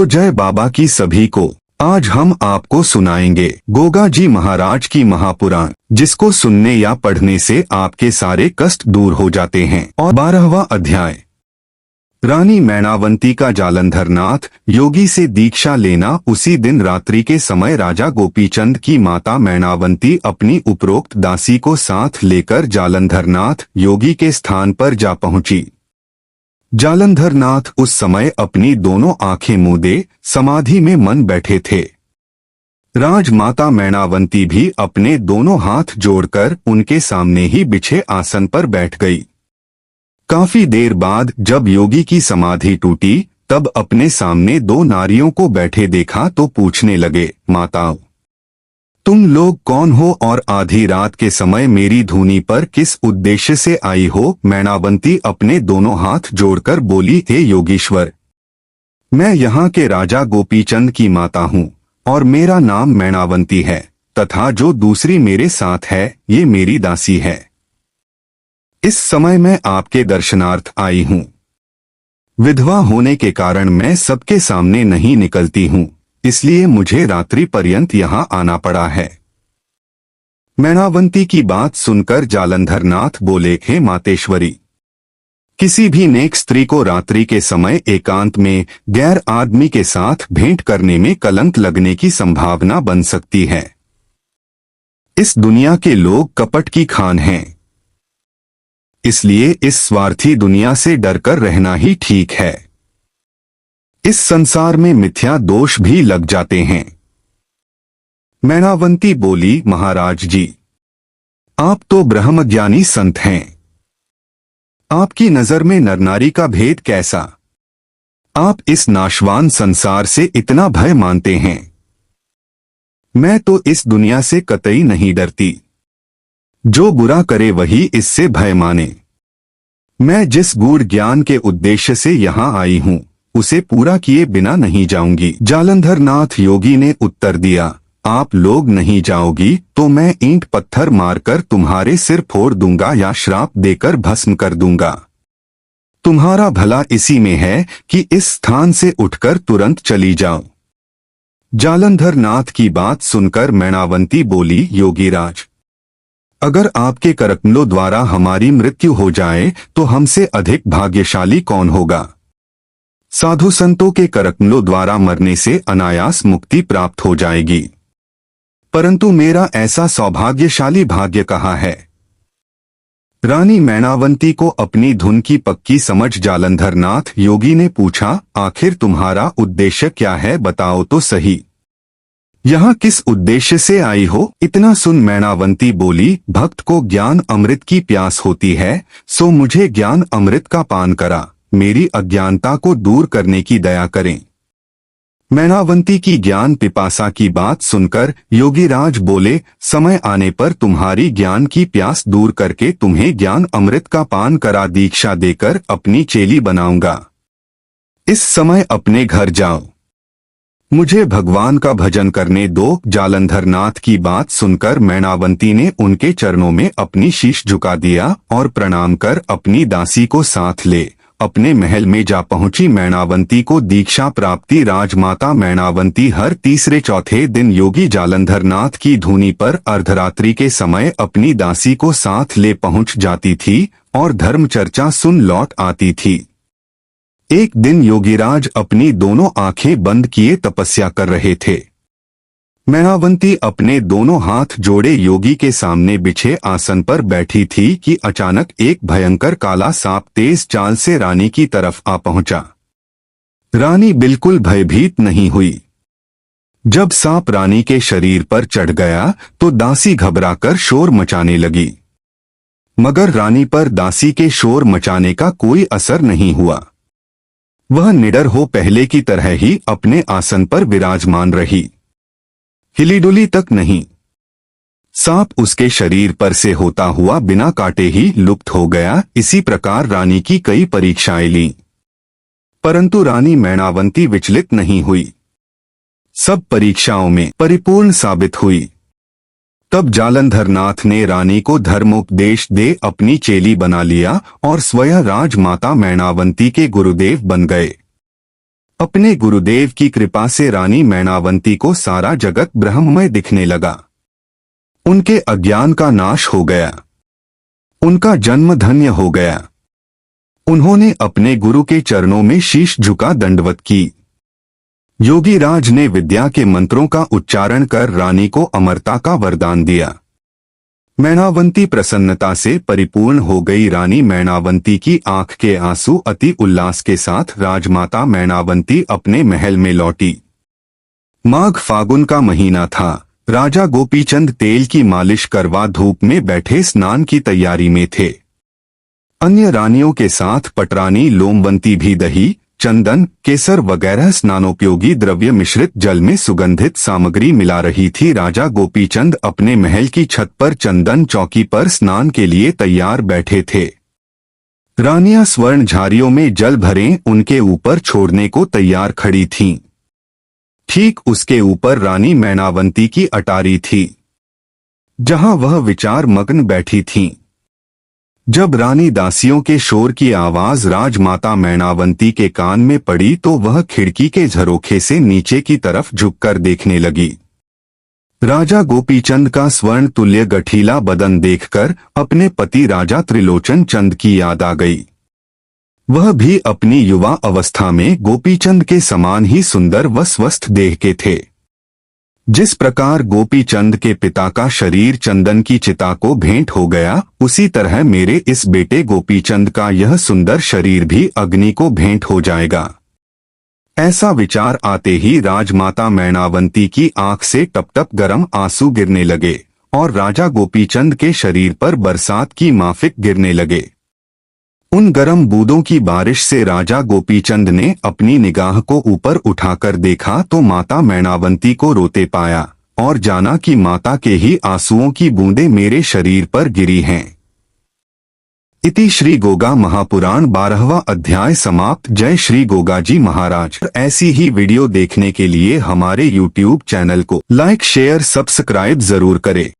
तो जय बाबा की सभी को। आज हम आपको सुनाएंगे गोगा जी महाराज की महापुराण, जिसको सुनने या पढ़ने से आपके सारे कष्ट दूर हो जाते हैं। और 12वां अध्याय, रानी मैनावंती का जालंधर नाथ योगी से दीक्षा लेना। उसी दिन रात्रि के समय राजा गोपीचंद की माता मैनावंती अपनी उपरोक्त दासी को साथ लेकर जालंधर नाथ योगी के स्थान पर जा पहुंची। जालंधर नाथ उस समय अपनी दोनों आंखें मूंदे समाधि में मन बैठे थे। राजमाता मैनावंती भी अपने दोनों हाथ जोड़कर उनके सामने ही बिछे आसन पर बैठ गई। काफी देर बाद जब योगी की समाधि टूटी, तब अपने सामने दो नारियों को बैठे देखा तो पूछने लगे, माताओं, तुम लोग कौन हो और आधी रात के समय मेरी धूनी पर किस उद्देश्य से आई हो? मैनावंती अपने दोनों हाथ जोड़कर बोली, हे योगीश्वर, मैं यहाँ के राजा गोपीचंद की माता हूँ और मेरा नाम मैनावंती है, तथा जो दूसरी मेरे साथ है ये मेरी दासी है। इस समय मैं आपके दर्शनार्थ आई हूँ। विधवा होने के कारण मैं सबके सामने नहीं निकलती हूँ, इसलिए मुझे रात्रि पर्यंत यहाँ आना पड़ा है। मैनावंती की बात सुनकर जालंधर नाथ बोले, हे मातेश्वरी, किसी भी नेक स्त्री को रात्रि के समय एकांत में गैर आदमी के साथ भेंट करने में कलंक लगने की संभावना बन सकती है। इस दुनिया के लोग कपट की खान हैं, इसलिए इस स्वार्थी दुनिया से डरकर रहना ही ठीक है। इस संसार में मिथ्या दोष भी लग जाते हैं। मैनावंती बोली, महाराज जी, आप तो ब्रह्मज्ञानी संत हैं। आपकी नजर में नरनारी का भेद कैसा? आप इस नाशवान संसार से इतना भय मानते हैं। मैं तो इस दुनिया से कतई नहीं डरती। जो बुरा करे वही इससे भय माने। मैं जिस गूढ़ ज्ञान के उद्देश्य से यहाँ आई हूँ उसे पूरा किए बिना नहीं जाऊंगी। जालंधर नाथ योगी ने उत्तर दिया, आप लोग नहीं जाओगी तो मैं ईंट पत्थर मारकर तुम्हारे सिर फोड़ दूंगा या श्राप देकर भस्म कर दूंगा। तुम्हारा भला इसी में है कि इस स्थान से उठकर तुरंत चली जाओ। जालंधर नाथ की बात सुनकर मैनावंती बोली, योगीराज, अगर आपके करकमलों द्वारा हमारी मृत्यु हो जाए तो हमसे अधिक भाग्यशाली कौन होगा? साधु संतों के करकमलों द्वारा मरने से अनायास मुक्ति प्राप्त हो जाएगी, परंतु मेरा ऐसा सौभाग्यशाली भाग्य कहाँ है? रानी मैनावंती को अपनी धुन की पक्की समझ जालंधर नाथ योगी ने पूछा, आखिर तुम्हारा उद्देश्य क्या है, बताओ तो सही। यहाँ किस उद्देश्य से आई हो? इतना सुन मैनावंती बोली, भक्त को ज्ञान अमृत की प्यास होती है, सो मुझे ज्ञान अमृत का पान करा, मेरी अज्ञानता को दूर करने की दया करें। मैनावंती की ज्ञान पिपासा की बात सुनकर योगीराज बोले, समय आने पर तुम्हारी ज्ञान की प्यास दूर करके तुम्हें ज्ञान अमृत का पान करा दीक्षा देकर अपनी चेली बनाऊंगा। इस समय अपने घर जाओ, मुझे भगवान का भजन करने दो। जालंधर नाथ की बात सुनकर मैनावंती ने उनके चरणों में अपनी शीश झुका दिया और प्रणाम कर अपनी दासी को साथ ले अपने महल में जा पहुंची। मैनावंती को दीक्षा प्राप्ति। राजमाता मैनावंती हर तीसरे चौथे दिन योगी जालंधर नाथ की धूनी पर अर्धरात्रि के समय अपनी दासी को साथ ले पहुंच जाती थी और धर्म चर्चा सुन लौट आती थी। एक दिन योगीराज अपनी दोनों आंखें बंद किए तपस्या कर रहे थे। मैनावंती अपने दोनों हाथ जोड़े योगी के सामने बिछे आसन पर बैठी थी कि अचानक एक भयंकर काला सांप तेज चाल से रानी की तरफ आ पहुंचा। रानी बिल्कुल भयभीत नहीं हुई। जब सांप रानी के शरीर पर चढ़ गया तो दासी घबराकर शोर मचाने लगी, मगर रानी पर दासी के शोर मचाने का कोई असर नहीं हुआ। वह निडर हो पहले की तरह ही अपने आसन पर विराजमान रही, हिलीडुली तक नहीं। सांप उसके शरीर पर से होता हुआ बिना काटे ही लुप्त हो गया। इसी प्रकार रानी की कई परीक्षाएं लीं, परंतु रानी मैनावंती विचलित नहीं हुई, सब परीक्षाओं में परिपूर्ण साबित हुई। तब जालंधर नाथ ने रानी को धर्मोपदेश दे अपनी चेली बना लिया और स्वयं राजमाता मैनावंती के गुरुदेव बन गए। अपने गुरुदेव की कृपा से रानी मैनावंती को सारा जगत ब्रह्ममय दिखने लगा। उनके अज्ञान का नाश हो गया। उनका जन्म धन्य हो गया। उन्होंने अपने गुरु के चरणों में शीश झुका दंडवत की। योगीराज ने विद्या के मंत्रों का उच्चारण कर रानी को अमरता का वरदान दिया। मैनावंती प्रसन्नता से परिपूर्ण हो गई। रानी मैनावंती की आंख के आंसू अति उल्लास के साथ राजमाता मैनावंती अपने महल में लौटी। माघ फागुन का महीना था। राजा गोपीचंद तेल की मालिश करवा धूप में बैठे स्नान की तैयारी में थे। अन्य रानियों के साथ पटरानी लोमवंती भी दही, चंदन, केसर वगैरह स्नानोपयोगी द्रव्य मिश्रित जल में सुगंधित सामग्री मिला रही थी। राजा गोपीचंद अपने महल की छत पर चंदन चौकी पर स्नान के लिए तैयार बैठे थे। रानियां स्वर्ण झारियों में जल भरे उनके ऊपर छोड़ने को तैयार खड़ी थीं। ठीक उसके ऊपर रानी मैनावंती की अटारी थी, जहां वह विचार मग्न बैठी थीं। जब रानी दासियों के शोर की आवाज राजमाता मैनावंती के कान में पड़ी तो वह खिड़की के झरोखे से नीचे की तरफ झुककर देखने लगी। राजा गोपीचंद का स्वर्ण तुल्य गठीला बदन देखकर अपने पति राजा त्रिलोचन चंद की याद आ गई। वह भी अपनी युवा अवस्था में गोपीचंद के समान ही सुंदर व स्वस्थ देह के थे। जिस प्रकार गोपीचंद के पिता का शरीर चंदन की चिता को भेंट हो गया, उसी तरह मेरे इस बेटे गोपीचंद का यह सुंदर शरीर भी अग्नि को भेंट हो जाएगा। ऐसा विचार आते ही राजमाता मैनावंती की आंख से टप टप गर्म आंसू गिरने लगे और राजा गोपीचंद के शरीर पर बरसात की माफिक गिरने लगे। उन गर्म बूंदों की बारिश से राजा गोपीचंद ने अपनी निगाह को ऊपर उठाकर देखा तो माता मैनावंती को रोते पाया और जाना कि माता के ही आंसुओं की बूंदें मेरे शरीर पर गिरी हैं। इति श्री गोगा महापुराण 12वां अध्याय समाप्त। जय श्री गोगा जी महाराज। ऐसी ही वीडियो देखने के लिए हमारे YouTube चैनल को लाइक शेयर सब्सक्राइब जरूर करें।